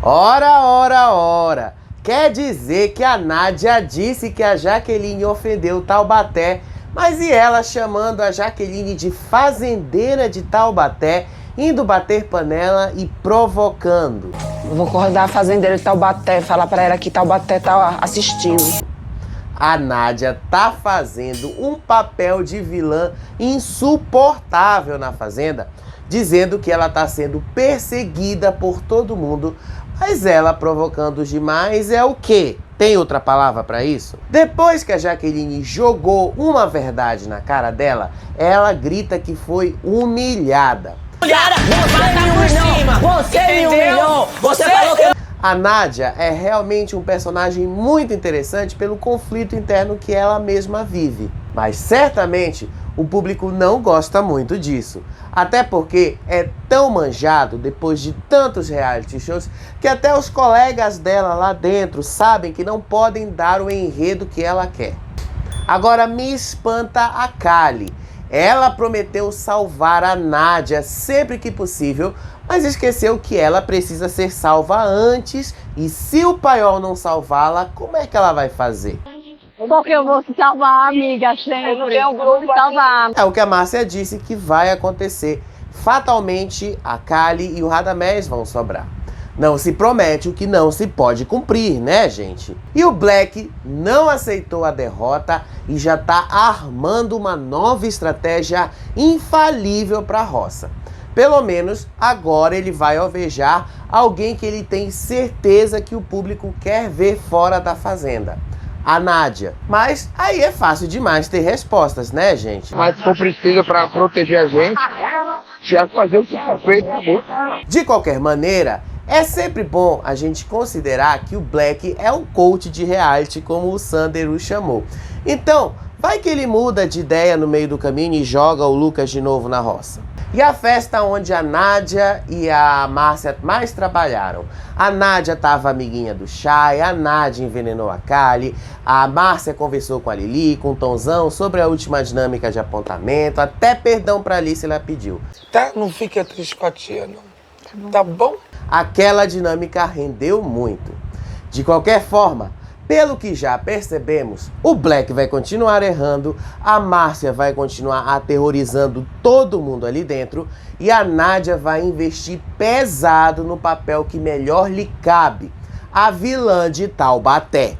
Ora, ora, ora. Quer dizer que a Nádia disse que a Jaqueline ofendeu Taubaté, mas e ela chamando a Jaqueline de fazendeira de Taubaté, indo bater panela e provocando. Vou acordar a fazendeira de Taubaté, falar pra ela que Taubaté tá assistindo. A Nádia tá fazendo um papel de vilã insuportável na Fazenda, dizendo que ela tá sendo perseguida por todo mundo, mas ela provocando demais é o quê? Tem outra palavra para isso? Depois que a Jaqueline jogou uma verdade na cara dela, ela grita que foi humilhada. Você me humilhou! Você falou que eu... A Nádia é realmente um personagem muito interessante pelo conflito interno que ela mesma vive. Mas certamente o público não gosta muito disso. Até porque é tão manjado depois de tantos reality shows que até os colegas dela lá dentro sabem que não podem dar o enredo que ela quer. Agora me espanta a Kali. Ela prometeu salvar a Nádia sempre que possível, mas esqueceu que ela precisa ser salva antes, e se o paiol não salvá-la, como é que ela vai fazer? Porque eu vou te salvar, amiga, sempre. Eu vou te salvar. É o que a Márcia disse que vai acontecer. Fatalmente, a Kali e o Radamés vão sobrar. Não se promete o que não se pode cumprir, né, gente? E o Black não aceitou a derrota e já tá armando uma nova estratégia infalível para a roça. Pelo menos agora ele vai alvejar alguém que ele tem certeza que o público quer ver fora da Fazenda. A Nádia. Mas aí é fácil demais ter respostas, né, gente? Mas se for preciso para proteger a gente, já fazer o que for feito, acabou. De qualquer maneira, é sempre bom a gente considerar que o Black é um coach de reality, como o Sander o chamou. Então, vai que ele muda de ideia no meio do caminho e joga o Lucas de novo na roça. E a festa onde a Nádia e a Márcia mais trabalharam. A Nádia estava amiguinha do Chay, a Nádia envenenou a Kali, a Márcia conversou com a Lili, com o Tonzão, sobre a última dinâmica de apontamento, até perdão pra Alice ela pediu. Tá? Não fica triste com a tia, não. Tá bom? Aquela dinâmica rendeu muito. De qualquer forma, pelo que já percebemos, o Black vai continuar errando, a Márcia vai continuar aterrorizando todo mundo ali dentro e a Nádia vai investir pesado no papel que melhor lhe cabe, a vilã de Taubaté.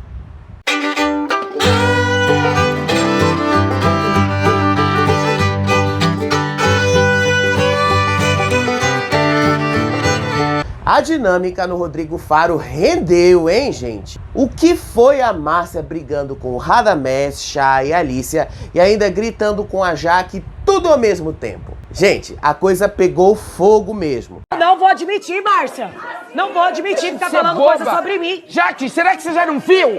A dinâmica no Rodrigo Faro rendeu, hein, gente? O que foi a Márcia brigando com o Radamés, Chay e Alicia e ainda gritando com a Jaque tudo ao mesmo tempo? Gente, a coisa pegou fogo mesmo. Não vou admitir, Márcia. Não vou admitir que tá falando coisa sobre mim. Jaque, será que vocês eram fio?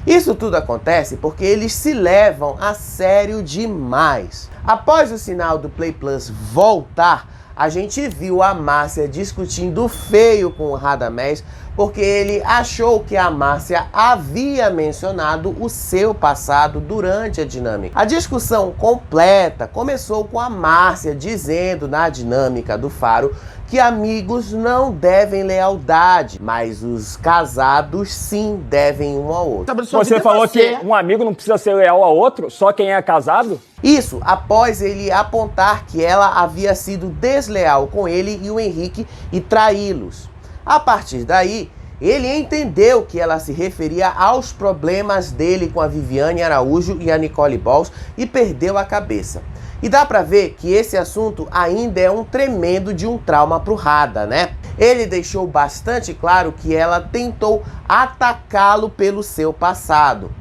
Isso tudo acontece porque eles se levam a sério demais. Após o sinal do Play Plus voltar, a gente viu a Márcia discutindo feio com o Radamés porque ele achou que a Márcia havia mencionado o seu passado durante a dinâmica. A discussão completa começou com a Márcia dizendo na dinâmica do Faro que amigos não devem lealdade, mas os casados sim devem um ao outro. Você falou que um amigo não precisa ser leal ao outro, só quem é casado? Isso após ele apontar que ela havia sido desleal com ele e o Henrique e traí-los. A partir daí, ele entendeu que ela se referia aos problemas dele com a Viviane Araújo e a Nicole Balls e perdeu a cabeça. E dá pra ver que esse assunto ainda é um tremendo de um trauma pro Rada, né? Ele deixou bastante claro que ela tentou atacá-lo pelo seu passado.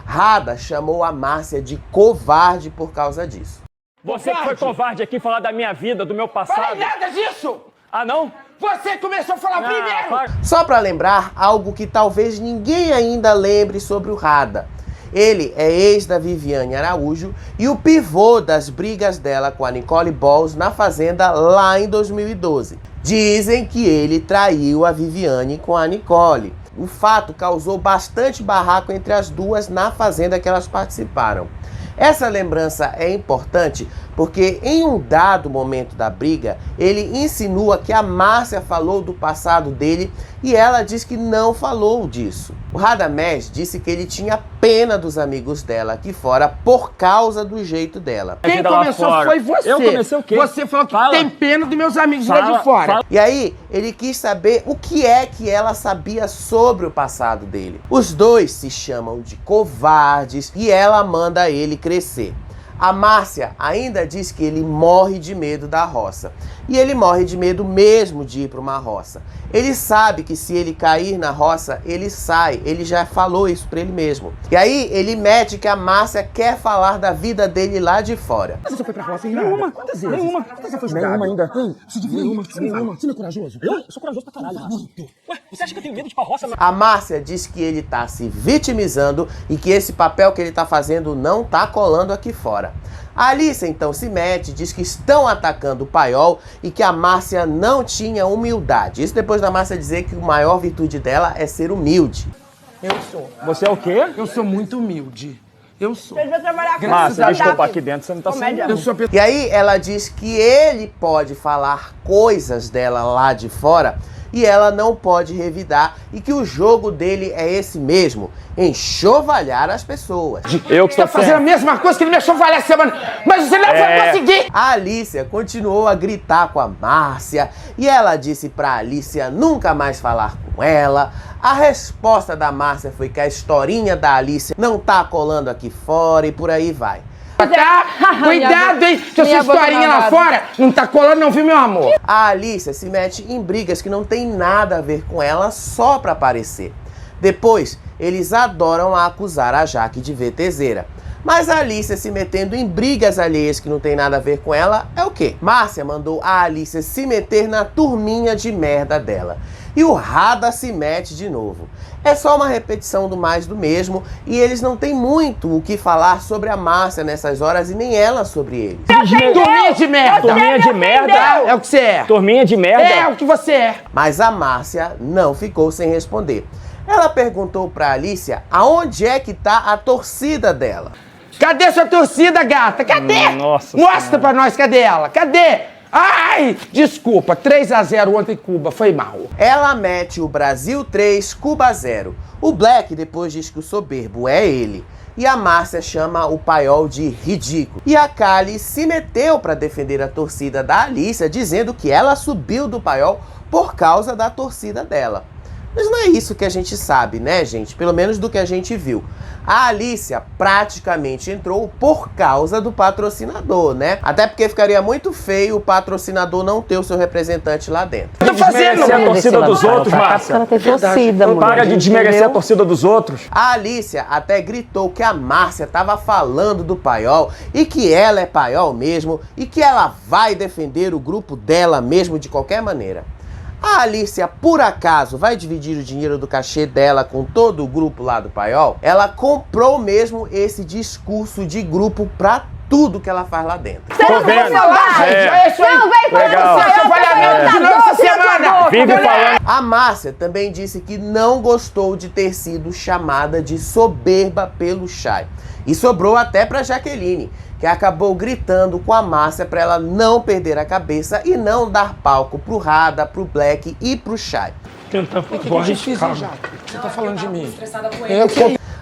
Rada chamou a Márcia de covarde por causa disso. Você que foi covarde aqui falar da minha vida, do meu passado. Falei nada disso! Ah, não? Você começou a falar primeiro! Para. Só para lembrar algo que talvez ninguém ainda lembre sobre o Rada. Ele é ex da Viviane Araújo e o pivô das brigas dela com a Nicole Balls na Fazenda lá em 2012. Dizem que ele traiu a Viviane com a Nicole. O fato causou bastante barraco entre as duas na Fazenda que elas participaram. Essa lembrança é importante porque em um dado momento da briga, ele insinua que a Márcia falou do passado dele e ela diz que não falou disso. O Radamés disse que ele tinha pena dos amigos dela aqui fora por causa do jeito dela. Quem começou foi você. Eu comecei o quê? Você falou que Fala. tem pena dos meus amigos lá de fora. Fala. E aí, ele quis saber o que é que ela sabia sobre o passado dele. Os dois se chamam de covardes e ela manda ele crescer. A Márcia ainda diz que ele morre de medo da roça. E ele morre de medo mesmo de ir para uma roça. Ele sabe que se ele cair na roça, ele sai. Ele já falou isso para ele mesmo. E aí, ele mete que a Márcia quer falar da vida dele lá de fora. Você foi pra roça em nenhuma? Quantas vezes? Nenhuma. Você foi jogado? Nenhuma ainda. Nenhuma. Você não é corajoso? Eu sou corajoso pra caralho. Ué, você acha que eu tenho medo de ir pra roça? A Márcia diz que ele tá se vitimizando e que esse papel que ele tá fazendo não tá colando aqui fora. A Alicia então se mete, diz que estão atacando o Paiol e que a Márcia não tinha humildade. Isso depois da Márcia dizer que a maior virtude dela é ser humilde. Eu sou. Você é o quê? Eu sou muito humilde. Eu sou. Márcia, deixa eu aqui dentro, você não tá sendo. Eu sou E aí ela diz que ele pode falar coisas dela lá de fora e ela não pode revidar e que o jogo dele é esse mesmo, enxovalhar as pessoas. Eu que Tá estou fazendo a mesma coisa que ele me achou falhar essa semana. Mas você não vai conseguir. A Alicia continuou a gritar com a Márcia e ela disse pra Alicia nunca mais falar com ela. A resposta da Márcia foi que a historinha da Alicia não tá colando aqui fora e por aí vai. Tá? Cuidado, hein? Que essa historinha lá fora não tá colando não, viu, meu amor? A Alicia se mete em brigas que não tem nada a ver com ela só pra aparecer. Depois, eles adoram acusar a Jaque de VTZera. Mas a Alicia se metendo em brigas alheias que não tem nada a ver com ela é o quê? Márcia mandou a Alicia se meter na turminha de merda dela. E o Rada se mete de novo. É só uma repetição do mais do mesmo e eles não têm muito o que falar sobre a Márcia nessas horas e nem ela sobre eles. Turminha de merda. Turminha de merda. É o que você é. Turminha de merda. É o que você é. Mas a Márcia não ficou sem responder. Ela perguntou pra Alicia aonde é que tá a torcida dela. Cadê sua torcida, gata? Cadê? Nossa Mostra Senhora. pra nós, cadê ela? Cadê? Ai, desculpa, 3-0 ontem em Cuba, foi mal. Ela mete o Brasil 3, Cuba 0. O Black depois diz que o soberbo é ele. E a Márcia chama o Paiol de ridículo. E a Kali se meteu para defender a torcida da Alicia, dizendo que ela subiu do Paiol por causa da torcida dela. Mas não é isso que a gente sabe, né, gente? Pelo menos do que a gente viu. A Alicia praticamente entrou por causa do patrocinador, né? Até porque ficaria muito feio o patrocinador não ter o seu representante lá dentro. Tô fazendo Desmerecer a torcida dos outros, Márcia. Ela tem torcida, mulher. Para de desmerecer a torcida dos outros. A Alicia até gritou que a Márcia estava falando do Paiol e que ela é Paiol mesmo e que ela vai defender o grupo dela mesmo de qualquer maneira. A Alicia, por acaso, vai dividir o dinheiro do cachê dela com todo o grupo lá do Paiol? Ela comprou mesmo esse discurso de grupo pra tudo que ela faz lá dentro. Tô vendo. É isso aí. Não vem falar Legal. do Paiol, Falhamento de novo essa semana. Vive falando. A Márcia também disse que não gostou de ter sido chamada de soberba pelo Chay. E sobrou até pra Jaqueline, que acabou gritando com a Márcia pra ela não perder a cabeça e não dar palco pro Rada, pro Black e pro Chay. Você tá falando de mim?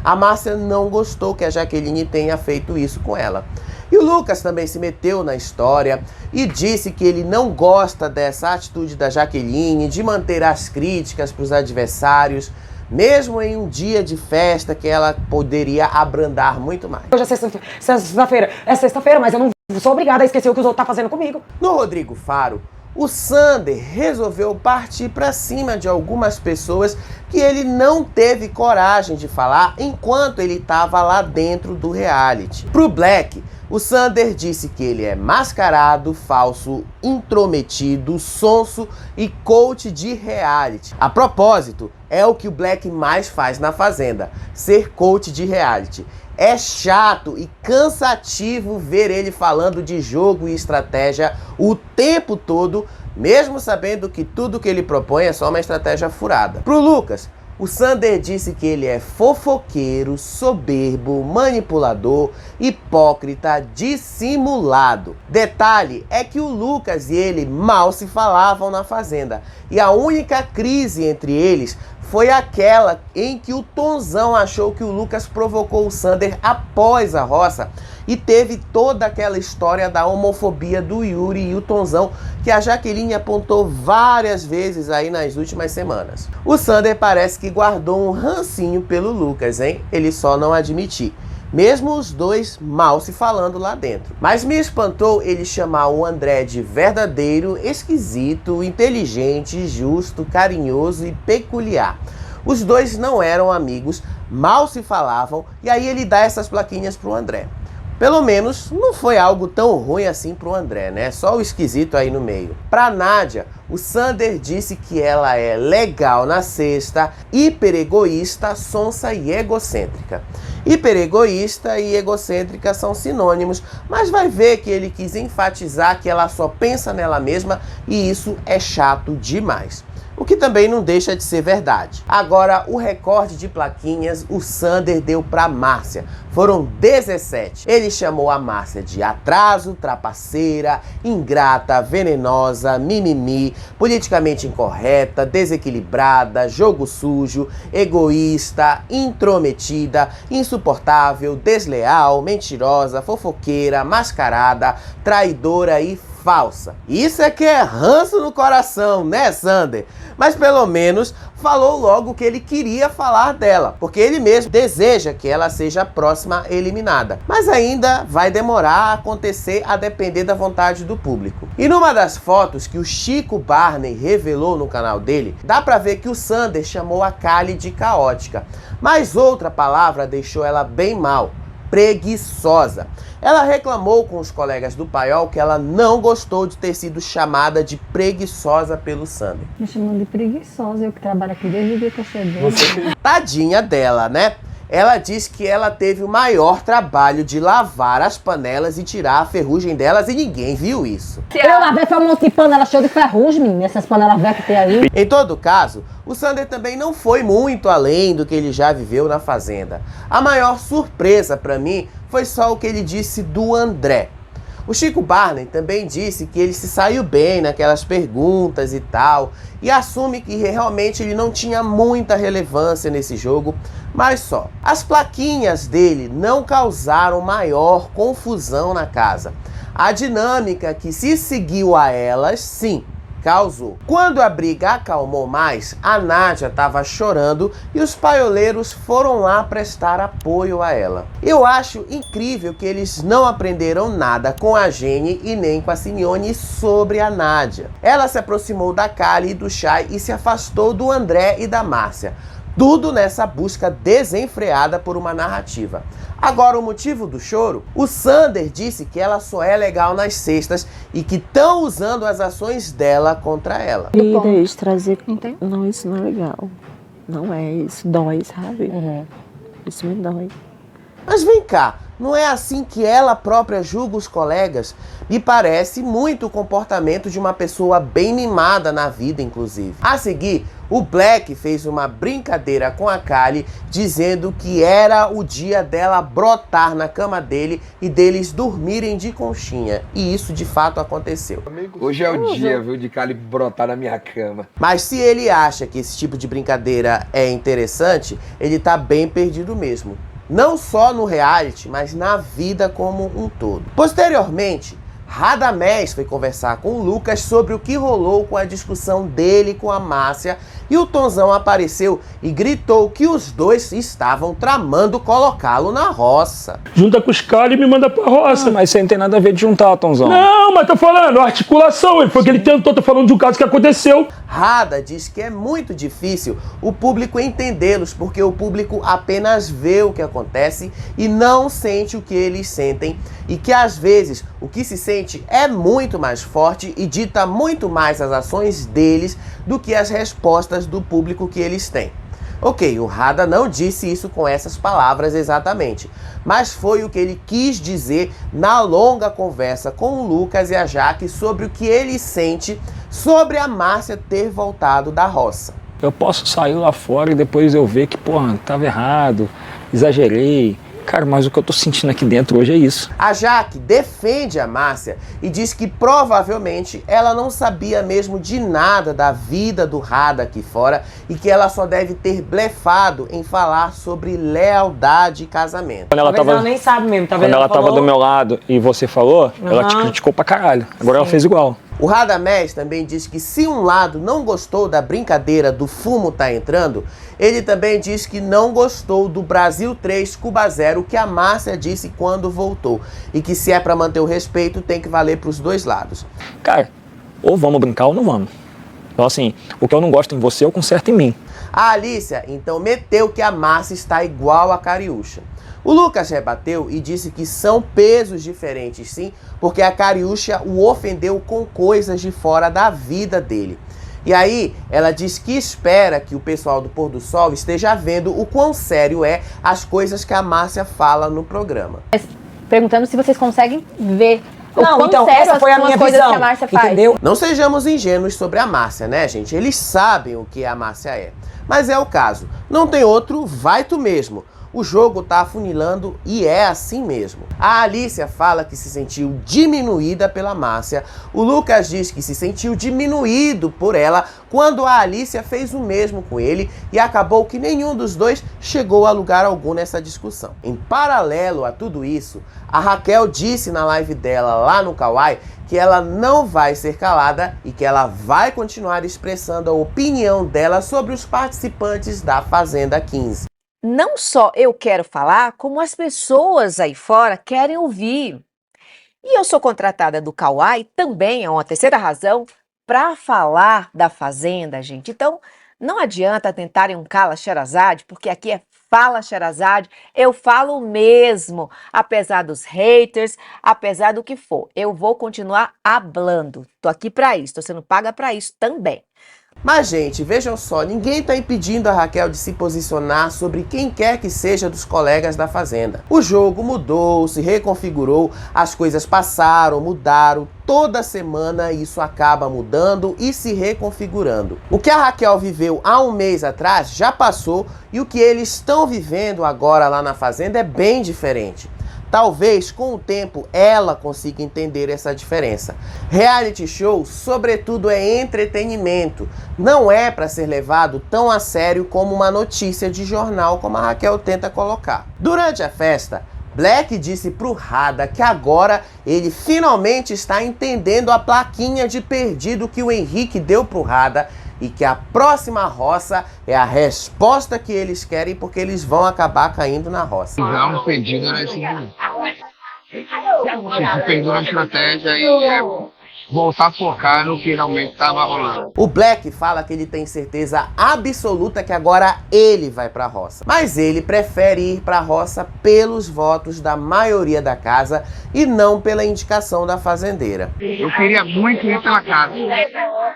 A Márcia não gostou que a Jaqueline tenha feito isso com ela. E o Lucas também se meteu na história e disse que ele não gosta dessa atitude da Jaqueline de manter as críticas para os adversários, mesmo em um dia de festa que ela poderia abrandar muito mais. Hoje é sexta-feira. É sexta-feira, mas eu não sou obrigada a esquecer o que os outros estão fazendo comigo. No Rodrigo Faro, o Sander resolveu partir para cima de algumas pessoas que ele não teve coragem de falar enquanto ele estava lá dentro do reality. Pro Black, o Sander disse que ele é mascarado, falso, intrometido, sonso e coach de reality. A propósito, é o que o Black mais faz na Fazenda, ser coach de reality. É chato e cansativo ver ele falando de jogo e estratégia o tempo todo, mesmo sabendo que tudo que ele propõe é só uma estratégia furada. Pro Lucas, O Sander disse que ele é fofoqueiro, soberbo, manipulador, hipócrita, dissimulado. Detalhe é que o Lucas e ele mal se falavam na fazenda. E a única crise entre eles foi aquela em que o Tonzão achou que o Lucas provocou o Sander após a roça e teve toda aquela história da homofobia do Yuri e o Tonzão que a Jaqueline apontou várias vezes aí nas últimas semanas. O Sander parece que guardou um rancinho pelo Lucas, hein? Ele só não admitiu. Mesmo os dois mal se falando lá dentro. Mas me espantou ele chamar o André de verdadeiro, esquisito, inteligente, justo, carinhoso e peculiar. Os dois não eram amigos, mal se falavam, e aí ele dá essas plaquinhas pro André. Pelo menos não foi algo tão ruim assim pro André, né? Só o esquisito aí no meio. Pra Nádia, o Sander disse que ela é legal na cesta, hiperegoísta, sonsa e egocêntrica. Hiperegoísta e egocêntrica são sinônimos, mas vai ver que ele quis enfatizar que ela só pensa nela mesma e isso é chato demais. O que também não deixa de ser verdade. Agora, o recorde de plaquinhas o Sander deu para Márcia. Foram 17. Ele chamou a Márcia de atraso, trapaceira, ingrata, venenosa, mimimi, politicamente incorreta, desequilibrada, jogo sujo, egoísta, intrometida, insuportável, desleal, mentirosa, fofoqueira, mascarada, traidora e falsa. Isso é que é ranço no coração, né, Sander? Mas pelo menos falou logo o que ele queria falar dela, porque ele mesmo deseja que ela seja a próxima eliminada. Mas ainda vai demorar a acontecer a depender da vontade do público. E numa das fotos que o Chico Barney revelou no canal dele, dá pra ver que o Sander chamou a Kali de caótica. Mas outra palavra deixou ela bem mal: preguiçosa. Ela reclamou com os colegas do Paiol que ela não gostou de ter sido chamada de preguiçosa pelo Sander. Me chamando de preguiçosa, eu que trabalho aqui desde o dia que eu cheguei. Tadinha dela, né? Ela diz que ela teve o maior trabalho de lavar as panelas e tirar a ferrugem delas e ninguém viu isso. Eu lavei foi um monte de panela cheia de ferrugem, menina, essas panelas velhas que tem aí. Em todo caso, o Sander também não foi muito além do que ele já viveu na fazenda. A maior surpresa para mim foi só o que ele disse do André. O Chico Barney também disse que ele se saiu bem naquelas perguntas e tal, e assume que realmente ele não tinha muita relevância nesse jogo, mas só. As plaquinhas dele não causaram maior confusão na casa. A dinâmica que se seguiu a elas, sim, causou. Quando a briga acalmou mais, a Nádia estava chorando e os paioleiros foram lá prestar apoio a ela. Eu acho incrível que eles não aprenderam nada com a Gene e nem com a Simeone sobre a Nádia. Ela se aproximou da Kali e do Chay e se afastou do André e da Márcia. Tudo nessa busca desenfreada por uma narrativa. Agora, o motivo do choro? O Sander disse que ela só é legal nas cestas e que estão usando as ações dela contra ela. Isso trazer... Não, isso não é legal. Não é, isso dói, sabe? Isso me dói. Mas vem cá, não é assim que ela própria julga os colegas? Me parece muito o comportamento de uma pessoa bem mimada na vida, inclusive. A seguir, o Black fez uma brincadeira com a Kali, dizendo que era o dia dela brotar na cama dele e deles dormirem de conchinha. E isso de fato aconteceu. Hoje é o dia, viu, de Kali brotar na minha cama. Mas se ele acha que esse tipo de brincadeira é interessante, ele tá bem perdido mesmo. Não só no reality, mas na vida como um todo. Posteriormente, Radamés foi conversar com o Lucas sobre o que rolou com a discussão dele com a Márcia e o Tonzão apareceu e gritou que os dois estavam tramando colocá-lo na roça. Junta com os caras e me manda pra roça. Mas você não tem nada a ver de juntar, Tonzão. Não, mas tô falando, articulação. Foi o que ele tentou, tô falando de um caso que aconteceu. Rada diz que é muito difícil o público entendê-los, porque o público apenas vê o que acontece e não sente o que eles sentem, e que às vezes o que se sente é muito mais forte e dita muito mais as ações deles do que as respostas do público que eles têm. Ok, o Rada não disse isso com essas palavras exatamente, mas foi o que ele quis dizer na longa conversa com o Lucas e a Jaque sobre o que ele sente sobre a Márcia ter voltado da roça. Eu posso sair lá fora e depois eu ver que, porra, tava errado, exagerei. Cara, mas o que eu tô sentindo aqui dentro hoje é isso. A Jaque defende a Márcia e diz que provavelmente ela não sabia mesmo de nada da vida do Rada aqui fora e que ela só deve ter blefado em falar sobre lealdade e casamento. Quando ela Talvez ela nem sabe mesmo, tá vendo? Quando ela tava do meu lado e você falou, ela te criticou pra caralho. Agora ela fez igual. O Radamés também diz que se um lado não gostou da brincadeira do fumo tá entrando, ele também diz que não gostou do Brasil 3, Cuba 0, que a Márcia disse quando voltou. E que se é pra manter o respeito, tem que valer pros dois lados. Cara, ou vamos brincar ou não vamos. Então assim, o que eu não gosto em você, eu conserto em mim. A Alícia então meteu que a Márcia está igual a Cariúcha. O Lucas rebateu e disse que são pesos diferentes sim, porque a Cariúcha o ofendeu com coisas de fora da vida dele. E aí, ela diz que espera que o pessoal do Pôr do Sol esteja vendo o quão sério é as coisas que a Márcia fala no programa. Perguntando se vocês conseguem ver Não, então, essa foi a minha coisas visão, que a Márcia faz. entendeu? Não sejamos ingênuos sobre a Márcia, né, gente? Eles sabem o que a Márcia é. Mas é o caso. Não tem outro, vai tu mesmo. O jogo tá afunilando e é assim mesmo. A Alícia fala que se sentiu diminuída pela Márcia. O Lucas diz que se sentiu diminuído por ela quando a Alícia fez o mesmo com ele e acabou que nenhum dos dois chegou a lugar algum nessa discussão. Em paralelo a tudo isso, a Raquel disse na live dela lá no Kawaii que ela não vai ser calada e que ela vai continuar expressando a opinião dela sobre os participantes da Fazenda 15. Não só eu quero falar, como as pessoas aí fora querem ouvir. E eu sou contratada do Kawaii também, é uma terceira razão, para falar da Fazenda, gente. Então, não adianta tentarem um Cala Sherazade, porque aqui é Fala Sherazade, eu falo mesmo, apesar dos haters, apesar do que for. Eu vou continuar hablando. Tô aqui para isso, tô sendo paga para isso também. Mas, gente, vejam só, ninguém tá impedindo a Raquel de se posicionar sobre quem quer que seja dos colegas da Fazenda. O jogo mudou, se reconfigurou, as coisas passaram, mudaram, toda semana isso acaba mudando e se reconfigurando. O que a Raquel viveu há um mês atrás já passou e o que eles estão vivendo agora lá na Fazenda é bem diferente. Talvez, com o tempo, ela consiga entender essa diferença. Reality show, sobretudo, é entretenimento. Não é para ser levado tão a sério como uma notícia de jornal, como a Raquel tenta colocar. Durante a festa, Black disse pro Rada que agora ele finalmente está entendendo a plaquinha de perdido que o Henrique deu pro Rada e que a próxima roça é a resposta que eles querem, porque eles vão acabar caindo na roça. Não, perdido nesse momento. Se perdeu na estratégia e é voltar a focar no que realmente estava rolando. O Black fala que ele tem certeza absoluta que agora ele vai pra roça. Mas ele prefere ir pra roça pelos votos da maioria da casa e não pela indicação da fazendeira. Eu queria muito ir pela casa.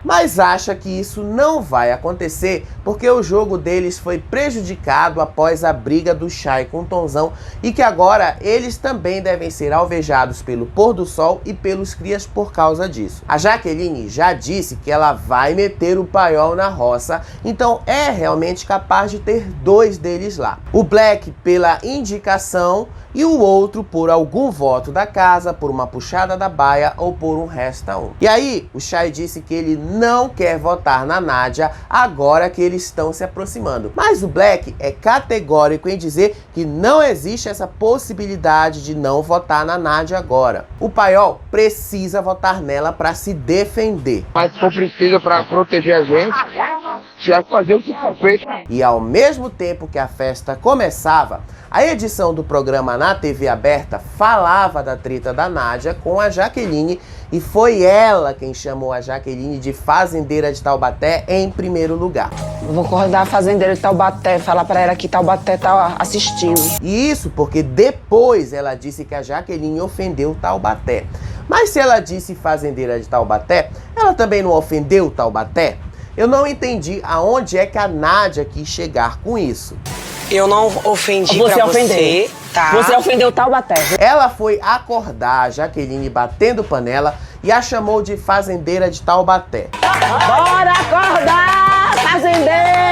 Mas acha que isso não vai acontecer porque o jogo deles foi prejudicado após a briga do Chay com o Tonzão e que agora eles também devem ser alvejados pelo Pôr do Sol e pelos crias por causa disso. A Jaqueline já disse que ela vai meter o paiol na roça, então é realmente capaz de ter dois deles lá. O Black pela indicação e o outro por algum voto da casa, por uma puxada da baia ou por um resta um. E aí, o Chay disse que ele não quer votar na Nádia agora que eles estão se aproximando. Mas o Black é categórico em dizer que não existe essa possibilidade de não votar na Nádia agora. O paiol precisa votar nela para se defender. Mas se for preciso para proteger a gente, já fazer o que foi feito. E ao mesmo tempo que a festa começava, a edição do programa na TV aberta falava da treta da Nádia com a Jaqueline e foi ela quem chamou a Jaqueline de fazendeira de Taubaté em primeiro lugar. Eu vou acordar a fazendeira de Taubaté, falar pra ela que Taubaté tá assistindo. E isso porque depois ela disse que a Jaqueline ofendeu Taubaté. Mas se ela disse fazendeira de Taubaté, ela também não ofendeu Taubaté? Eu não entendi aonde é que a Nádia quis chegar com isso. Eu não ofendi pra você, tá? Você ofendeu Taubaté. Ela foi acordar a Jaqueline batendo panela e a chamou de fazendeira de Taubaté. Bora acordar, fazendeira!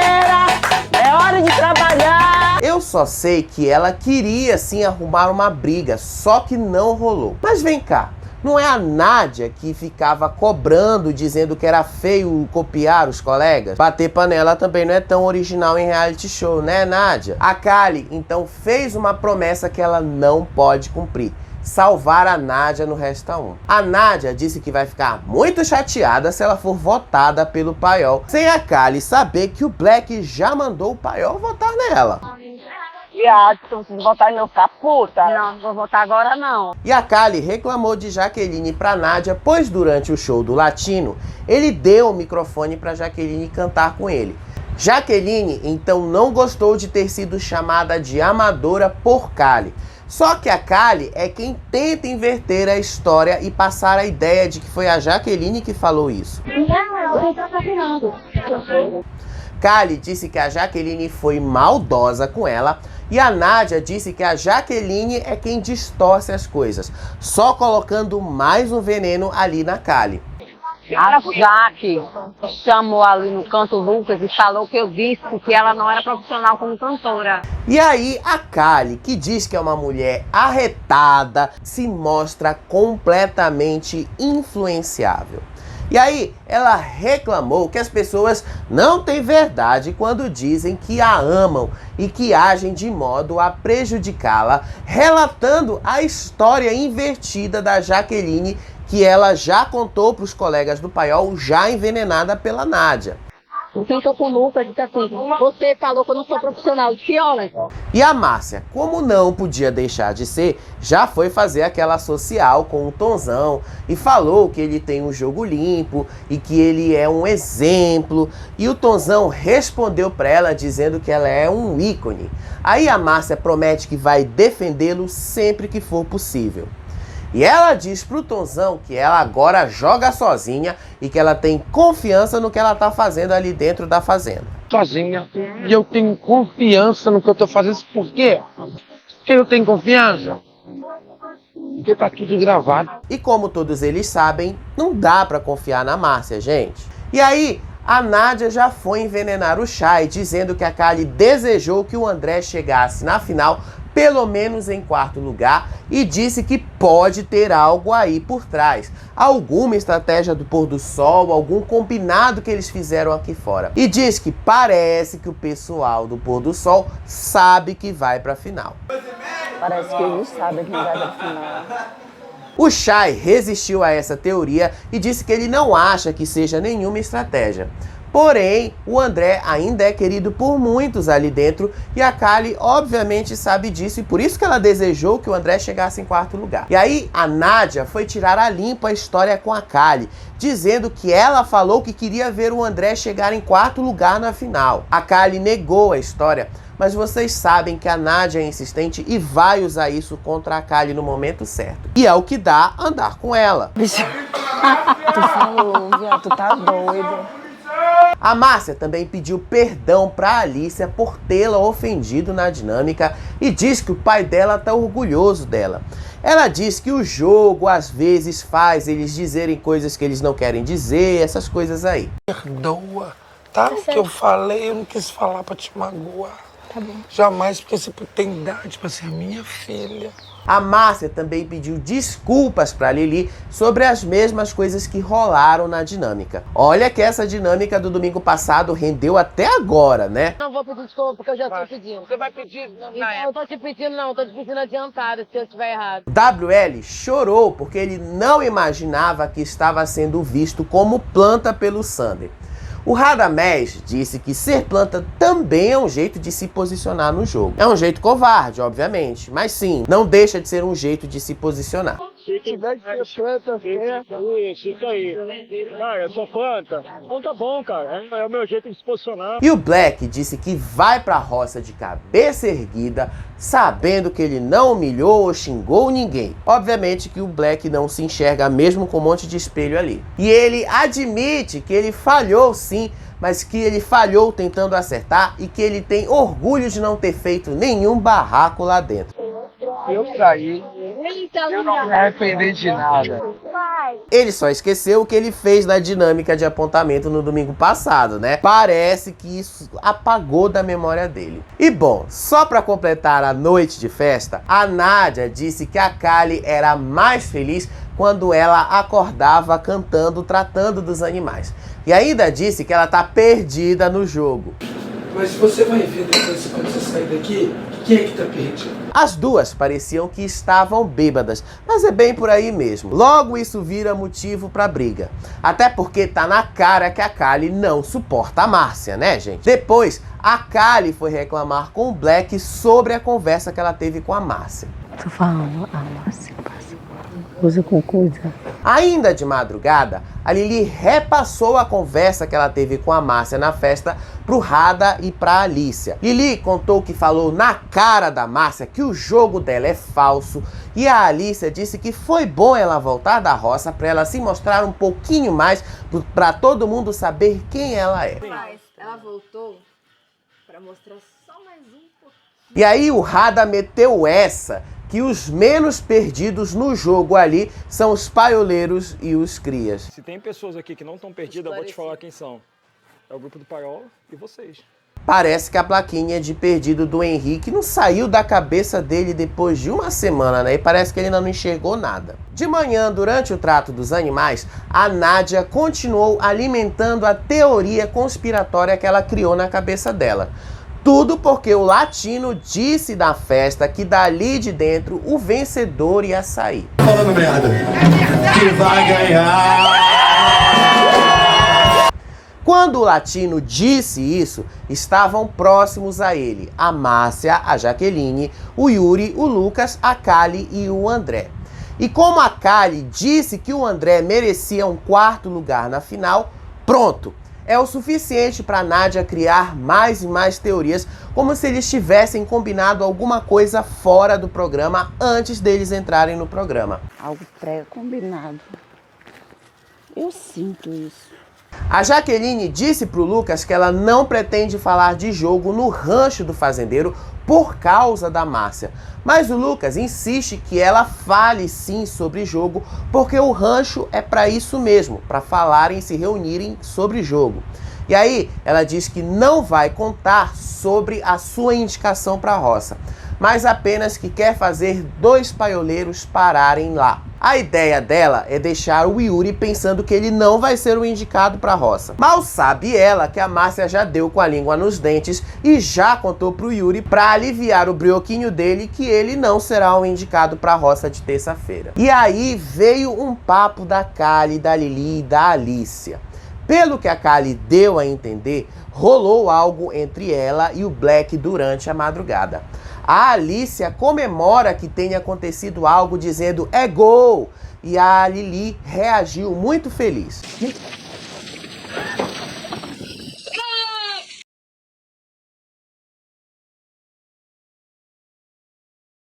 só sei que ela queria sim arrumar uma briga, só que não rolou. Mas vem cá, não é a Nádia que ficava cobrando, dizendo que era feio copiar os colegas? Bater panela também não é tão original em reality show, né, Nádia? A Kali, então, fez uma promessa que ela não pode cumprir: salvar a Nádia no Resta 1. A Nádia disse que vai ficar muito chateada se ela for votada pelo Paiol, sem a Kali saber que o Black já mandou o Paiol votar nela. Viado, se vocês votarem não ficar puta. Não vou votar agora não. E a Kali reclamou de Jaqueline pra Nádia, pois durante o show do Latino, ele deu o microfone pra Jaqueline cantar com ele. Jaqueline, então, não gostou de ter sido chamada de amadora por Kali. Só que a Kali é quem tenta inverter a história e passar a ideia de que foi a Jaqueline que falou isso. Kali disse que a Jaqueline foi maldosa com ela e a Nádia disse que a Jaqueline é quem distorce as coisas, só colocando mais um veneno ali na Kali. A Jaque chamou ali no canto Lucas e falou que eu disse que ela não era profissional como cantora. E aí a Kali, que diz que é uma mulher arretada, se mostra completamente influenciável. E aí ela reclamou que as pessoas não têm verdade quando dizem que a amam e que agem de modo a prejudicá-la, relatando a história invertida da Jaqueline, que ela já contou para os colegas do Paiol, já envenenada pela Nádia. Quem tô com o Lucas disse assim: você falou que eu não sou profissional, que olha. E a Márcia, como não podia deixar de ser, já foi fazer aquela social com o Tonzão e falou que ele tem um jogo limpo e que ele é um exemplo. E o Tonzão respondeu para ela dizendo que ela é um ícone. Aí a Márcia promete que vai defendê-lo sempre que for possível. E ela diz pro Tonzão que ela agora joga sozinha e que ela tem confiança no que ela tá fazendo ali dentro da fazenda. Sozinha. E eu tenho confiança no que eu tô fazendo. Por quê? Porque eu tenho confiança. Porque tá tudo gravado. E como todos eles sabem, não dá pra confiar na Márcia, gente. E aí, a Nádia já foi envenenar o Chay, dizendo que a Kali desejou que o André chegasse na final pelo menos em quarto lugar, e disse que pode ter algo aí por trás. Alguma estratégia do pôr do sol, algum combinado que eles fizeram aqui fora. E diz que parece que o pessoal do pôr do sol sabe que vai pra final. Parece que eles sabem que vai pra final. O Chay resistiu a essa teoria e disse que ele não acha que seja nenhuma estratégia. Porém, o André ainda é querido por muitos ali dentro e a Kali obviamente sabe disso e por isso que ela desejou que o André chegasse em quarto lugar. E aí a Nádia foi tirar a limpo a história com a Kali, dizendo que ela falou que queria ver o André chegar em quarto lugar na final. A Kali negou a história, mas vocês sabem que a Nádia é insistente e vai usar isso contra a Kali no momento certo. E é o que dá andar com ela. Tu falou, viado, tu tá doido. A Márcia também pediu perdão pra Alícia por tê-la ofendido na dinâmica e diz que o pai dela tá orgulhoso dela. Ela diz que o jogo às vezes faz eles dizerem coisas que eles não querem dizer, essas coisas aí. Perdoa, tá? O que eu falei, eu não quis falar pra te magoar. Tá bom. Jamais, porque você tem idade pra ser minha filha. A Márcia também pediu desculpas pra Lili sobre as mesmas coisas que rolaram na dinâmica. Olha que essa dinâmica do domingo passado rendeu até agora, né? Não vou pedir desculpa porque eu já tô pedindo. Você vai pedir? Eu tô te pedindo não, tô te pedindo adiantado se eu estiver errado. WL chorou porque ele não imaginava que estava sendo visto como planta pelo Sander. O Radamés disse que ser planta também é um jeito de se posicionar no jogo. É um jeito covarde, obviamente, mas sim, não deixa de ser um jeito de se posicionar. Se tiver que ser planta, isso aí. Cara, eu sou planta. Então tá bom, cara. É o meu jeito de se posicionar. E o Black disse que vai pra roça de cabeça erguida, sabendo que ele não humilhou ou xingou ninguém. Obviamente que o Black não se enxerga mesmo com um monte de espelho ali. E ele admite que ele falhou sim, mas que ele falhou tentando acertar e que ele tem orgulho de não ter feito nenhum barraco lá dentro. Eu saí Eu não me arrependi de nada. Ele só esqueceu o que ele fez na dinâmica de apontamento no domingo passado, né? Parece que isso apagou da memória dele. E bom, só pra completar a noite de festa, a Nádia disse que a Kali era mais feliz quando ela acordava cantando, tratando dos animais. E ainda disse que ela tá perdida no jogo. Mas você vai ver depois, quando você sair daqui, quem é que tá perdido? As duas pareciam que estavam bêbadas, mas é bem por aí mesmo. Logo isso vira motivo pra briga. Até porque tá na cara que a Kali não suporta a Márcia, né, gente? Depois, a Kali foi reclamar com o Black sobre a conversa que ela teve com a Márcia. Tô falando, a Márcia passa coisa com coisa. Ainda de madrugada, a Lili repassou a conversa que ela teve com a Márcia na festa pro Rada e pra Alícia. Lili contou que falou na cara da Márcia que o jogo dela é falso e a Alícia disse que foi bom ela voltar da roça pra ela se mostrar um pouquinho mais pra todo mundo saber quem ela é. Mas ela voltou pra mostrar só mais um pouquinho. E aí o Rada meteu essa, que os menos perdidos no jogo ali são os paioleiros e os crias. Se tem pessoas aqui que não estão perdidas, eu vou te falar quem são. É o grupo do Paiol e vocês. Parece que a plaquinha de perdido do Henrique não saiu da cabeça dele depois de uma semana, né? E parece que ele ainda não enxergou nada. De manhã, durante o trato dos animais, a Nádia continuou alimentando a teoria conspiratória que ela criou na cabeça dela. Tudo porque o latino disse na festa que dali de dentro o vencedor ia sair. Falando merda. Que vai ganhar. Quando o latino disse isso, estavam próximos a ele a Márcia, a Jaqueline, o Yuri, o Lucas, a Kali e o André. E como a Kali disse que o André merecia um quarto lugar na final, pronto! É o suficiente para Nádia criar mais e mais teorias, como se eles tivessem combinado alguma coisa fora do programa antes deles entrarem no programa. Algo pré-combinado. Eu sinto isso. A Jaqueline disse pro Lucas que ela não pretende falar de jogo no rancho do fazendeiro por causa da Márcia. Mas o Lucas insiste que ela fale sim sobre jogo, porque o rancho é para isso mesmo, para falarem e se reunirem sobre jogo. E aí ela diz que não vai contar sobre a sua indicação para a roça, mas apenas que quer fazer 2 paioleiros pararem lá. A ideia dela é deixar o Yuri pensando que ele não vai ser o indicado para a roça. Mal sabe ela que a Márcia já deu com a língua nos dentes e já contou pro Yuri para aliviar o brioquinho dele que ele não será o indicado para a roça de terça-feira. E aí veio um papo da Kali, da Lili e da Alícia. Pelo que a Kali deu a entender, rolou algo entre ela e o Black durante a madrugada. A Alícia comemora que tenha acontecido algo dizendo é gol! E a Lili reagiu muito feliz.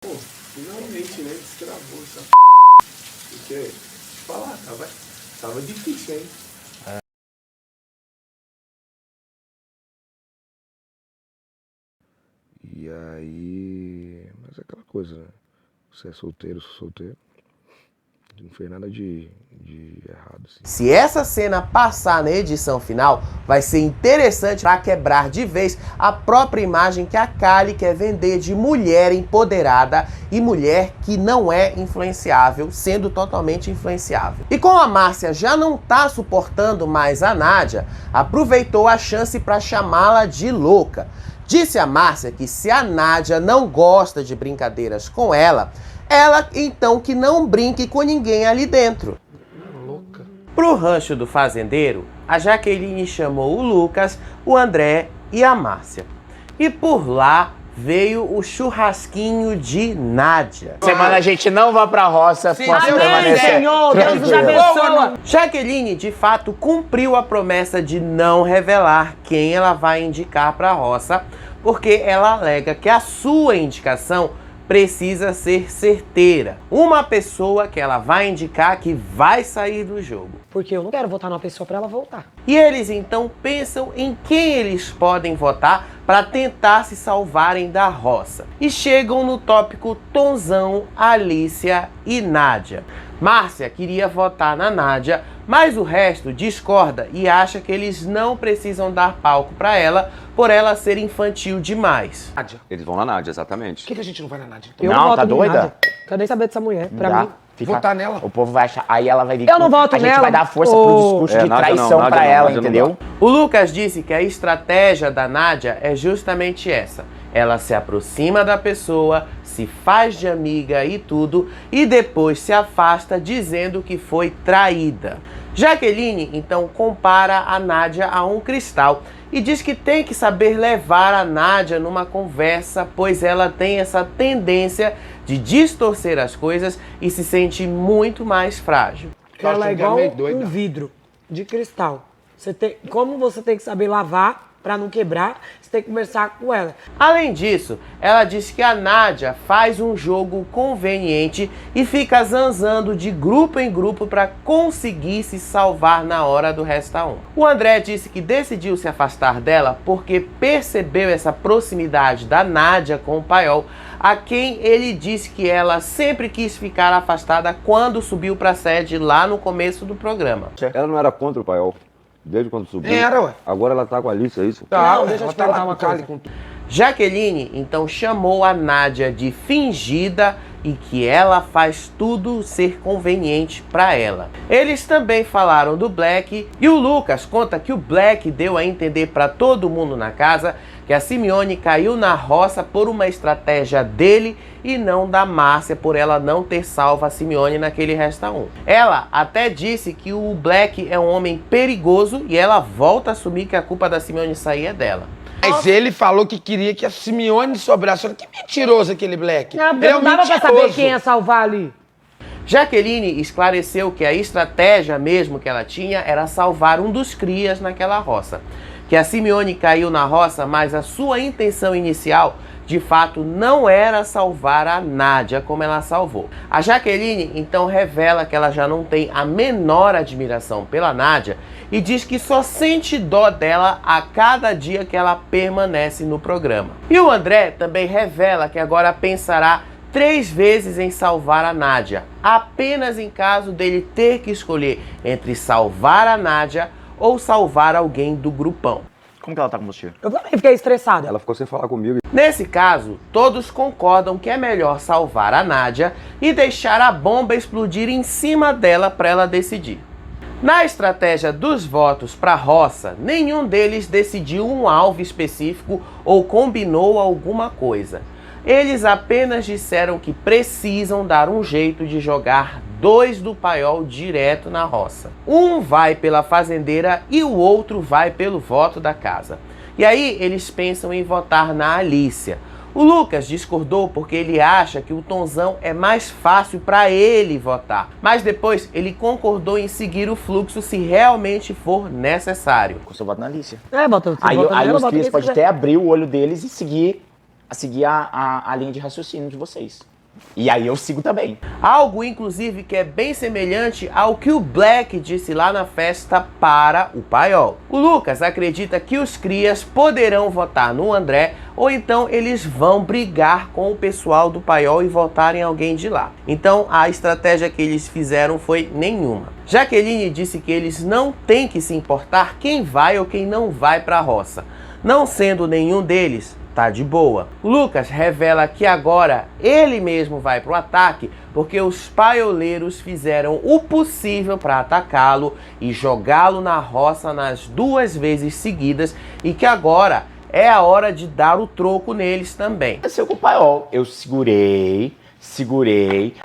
Pô, finalmente, né? Destravou essa porque, deixa eu falar, tava difícil, hein? E aí... Mas é aquela coisa, né? Você é solteiro, eu sou solteiro. Não fez nada de errado, assim. Se essa cena passar na edição final, vai ser interessante para quebrar de vez a própria imagem que a Kali quer vender de mulher empoderada e mulher que não é influenciável, sendo totalmente influenciável. E como a Márcia já não tá suportando mais a Nádia, aproveitou a chance para chamá-la de louca. Disse a Márcia que se a Nádia não gosta de brincadeiras com ela então que não brinque com ninguém ali dentro. Louca. Pro rancho do fazendeiro, a Jaqueline chamou o Lucas, o André e a Márcia. E por lá veio o churrasquinho de Nádia. Semana a gente não vai pra roça. Amém, Senhor, Deus nos abençoe. Jaqueline, de fato, cumpriu a promessa de não revelar quem ela vai indicar pra roça, porque ela alega que a sua indicação precisa ser certeira. Uma pessoa que ela vai indicar que vai sair do jogo. Porque eu não quero votar numa pessoa para ela voltar. E eles então pensam em quem eles podem votar para tentar se salvarem da roça. E chegam no tópico Tonzão, Alícia e Nádia. Márcia queria votar na Nádia, mas o resto discorda e acha que eles não precisam dar palco para ela por ela ser infantil demais. Nádia. Eles vão na Nádia, exatamente. Por que a gente não vai na Nádia? Eu não, tá doida? Nádia. Quero nem saber dessa mulher. Pra mim, votar nela. O povo vai achar. Aí ela vai vir. Eu não voto nela. A gente vai dar força pro discurso de traição pra ela, entendeu? O Lucas disse que a estratégia da Nádia é justamente essa. Ela se aproxima da pessoa, se faz de amiga e tudo, e depois se afasta dizendo que foi traída. Jaqueline então compara a Nádia a um cristal e diz que tem que saber levar a Nádia numa conversa, pois ela tem essa tendência de distorcer as coisas e se sente muito mais frágil. Ela é igual um vidro de cristal. Como você tem que saber lavar para não quebrar, você tem que conversar com ela. Além disso, ela diz que a Nádia faz um jogo conveniente e fica zanzando de grupo em grupo para conseguir se salvar na hora do Resta 1. O André disse que decidiu se afastar dela porque percebeu essa proximidade da Nádia com o Paiol, a quem ele disse que ela sempre quis ficar afastada quando subiu para a sede lá no começo do programa. Ela não era contra o Paiol. Desde quando subiu. Era, ué. Agora ela tá com a Alice, é isso? Não, deixa eu te perguntar uma coisa. Jaqueline então chamou a Nádia de fingida e que ela faz tudo ser conveniente para ela. Eles também falaram do Black e o Lucas conta que o Black deu a entender para todo mundo na casa que a Simeone caiu na roça por uma estratégia dele e não da Márcia, por ela não ter salvo a Simeone naquele Resta 1. Ela até disse que o Black é um homem perigoso e ela volta a assumir que a culpa da Simeone sair é dela. Mas ele falou que queria que a Simeone sobrasse. Olha que mentiroso aquele Black. Não, porque não dava pra saber quem ia salvar ali. Jaqueline esclareceu que a estratégia mesmo que ela tinha era salvar um dos crias naquela roça. Que a Simeone caiu na roça, mas a sua intenção inicial, de fato, não era salvar a Nádia como ela salvou. A Jaqueline então revela que ela já não tem a menor admiração pela Nádia e diz que só sente dó dela a cada dia que ela permanece no programa. E o André também revela que agora pensará 3 vezes em salvar a Nádia, apenas em caso dele ter que escolher entre salvar a Nádia ou salvar alguém do grupão. Como que ela tá com você? Eu também fiquei estressada. Ela ficou sem falar comigo. Nesse caso, todos concordam que é melhor salvar a Nádia e deixar a bomba explodir em cima dela para ela decidir. Na estratégia dos votos para a roça, nenhum deles decidiu um alvo específico ou combinou alguma coisa. Eles apenas disseram que precisam dar um jeito de jogar 2 do Paiol direto na roça. Um vai pela fazendeira e o outro vai pelo voto da casa. E aí eles pensam em votar na Alícia. O Lucas discordou porque ele acha que o Tonzão é mais fácil para ele votar. Mas depois ele concordou em seguir o fluxo se realmente for necessário. Eu só voto na Alícia. Bota Aí os crias podem até abrir o olho deles e seguir a linha de raciocínio de vocês. E aí eu sigo também. Algo, inclusive, que é bem semelhante ao que o Black disse lá na festa para o Paiol. O Lucas acredita que os crias poderão votar no André ou então eles vão brigar com o pessoal do Paiol e votarem alguém de lá. Então a estratégia que eles fizeram foi nenhuma. Jaqueline disse que eles não têm que se importar quem vai ou quem não vai para a roça. Não sendo nenhum deles, tá de boa. Lucas revela que agora ele mesmo vai pro ataque porque os paioleiros fizeram o possível para atacá-lo e jogá-lo na roça nas 2 vezes seguidas e que agora é a hora de dar o troco neles também. Aconteceu com o Paiol. Eu segurei,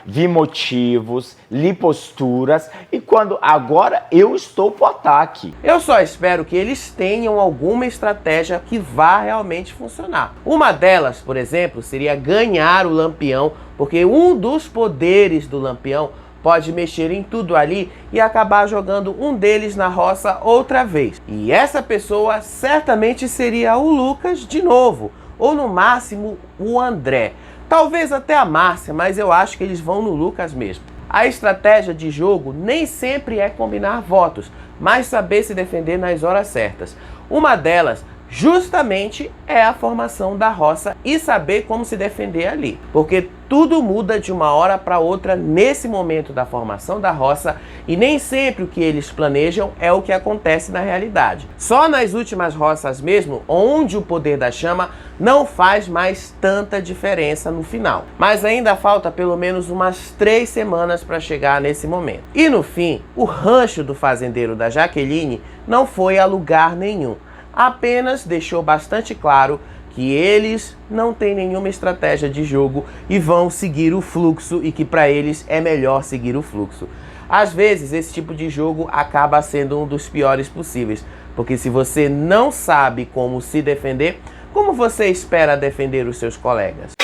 vi motivos, li posturas e agora eu estou pro ataque. Eu só espero que eles tenham alguma estratégia que vá realmente funcionar. Uma delas, por exemplo, seria ganhar o Lampião, porque um dos poderes do Lampião pode mexer em tudo ali e acabar jogando um deles na roça outra vez. E essa pessoa certamente seria o Lucas de novo, ou no máximo o André. Talvez até a Márcia, mas eu acho que eles vão no Lucas mesmo. A estratégia de jogo nem sempre é combinar votos, mas saber se defender nas horas certas. Uma delas, justamente, é a formação da roça e saber como se defender ali. Porque tudo muda de uma hora para outra nesse momento da formação da roça e nem sempre o que eles planejam é o que acontece na realidade. Só nas últimas roças mesmo, onde o poder da chama não faz mais tanta diferença no final. Mas ainda falta pelo menos umas 3 semanas para chegar nesse momento. E no fim, o rancho do fazendeiro da Jaqueline não foi a lugar nenhum. Apenas deixou bastante claro que eles não têm nenhuma estratégia de jogo e vão seguir o fluxo e que para eles é melhor seguir o fluxo. Às vezes esse tipo de jogo acaba sendo um dos piores possíveis, porque se você não sabe como se defender, como você espera defender os seus colegas?